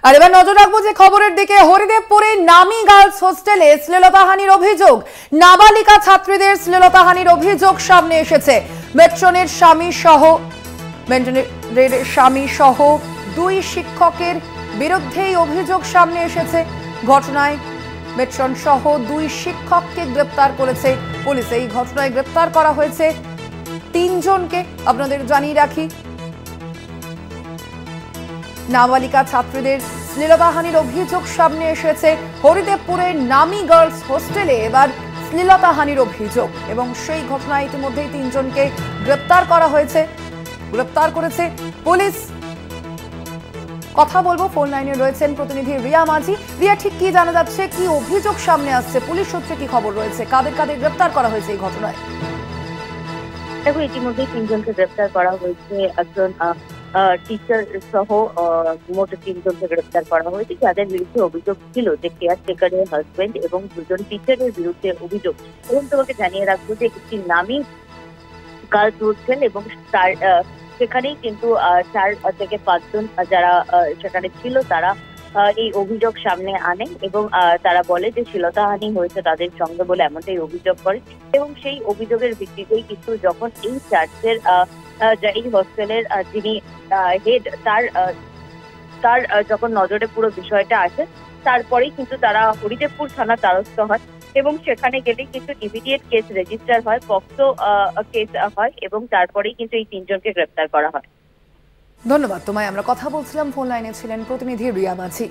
আর এবার নজর রাখবো যে খবরের দিকে। হরিদেবপুরে নামি গার্লস হোস্টেলে শ্লীলতাহানির অভিযোগ, নাবালিকা ছাত্রীদের শ্লীলতাহানির অভিযোগ সামনে এসেছে। মেট্রনের স্বামী সহ দুই শিক্ষকের বিরুদ্ধেই অভিযোগ সামনে এসেছে। ঘটনায় মেট্রন সহ দুই শিক্ষককে গ্রেপ্তার করেছে পুলিশ। এই ঘটনায় গ্রেপ্তার করা হয়েছে তিনজনকে। আপনাদের জানিয়ে রাখি, নাবালিকা ছাত্রীদের শ্লীলতাহানির অভিযোগ সামনে এসেছে হরিদেবপুরের নামি গার্লস হোস্টেলে। এবার শ্লীলতাহানির অভিযোগ এবং সেই ঘটনায় ইতিমধ্যেই তিনজনকে গ্রেপ্তার করেছে পুলিশ। কথা বলবো, ফোন লাইনে রয়েছেন প্রতিনিধি রিয়া মাঝি। রিয়া, ঠিক কি জানা যাচ্ছে, কি অভিযোগ সামনে আসছে, পুলিশ সূত্রে কি খবর রয়েছে, কাদের কাদের গ্রেপ্তার করা হয়েছে এই ঘটনায়? দেখো, ইতিমধ্যে তিনজনকে গ্রেপ্তার করা হয়েছে। একজন টিচার সহ মোট তিনজনকে গ্রেপ্তার করা হয়েছে, যাদের বিরুদ্ধে অভিযোগ ছিল যে কেয়ারটেকারের হাজবেন্ড এবং দুজন টিচারের বিরুদ্ধে অভিযোগ। এবং তোমাকে জানিয়ে রাখবো যে একটি নামী গার্লস হোস্টেল এবং তার সেখানেই কিন্তু 4 থেকে 5 জন যারা সেখানে ছিল তারা এই অভিযোগ সামনে আনে এবং তারা বলে যে শ্লীলতাহানি হয়েছে তাদের সঙ্গে বলে এমনটাই অভিযোগ করে। এবং সেই অভিযোগের ভিত্তিতেই কিন্তু যখন এই চার্চের এই হোস্টেলের যিনি হেড তার যখন নজরে পুরো বিষয়টা আসে, তারপরেই কিন্তু তারা হরিদেবপুর থানার দ্বারস্থ হয় এবং সেখানে গেলে কিন্তু ইমিডিয়েট কেস রেজিস্টার হয়, পক্সো কেস হয় এবং তারপরেই কিন্তু এই তিনজনকে গ্রেপ্তার করা হয়। ধন্যবাদ তোমায়। আমরা কথা বলছিলাম, ফোন লাইনে ছিলেন প্রতিনিধি রিয়া মাঝি।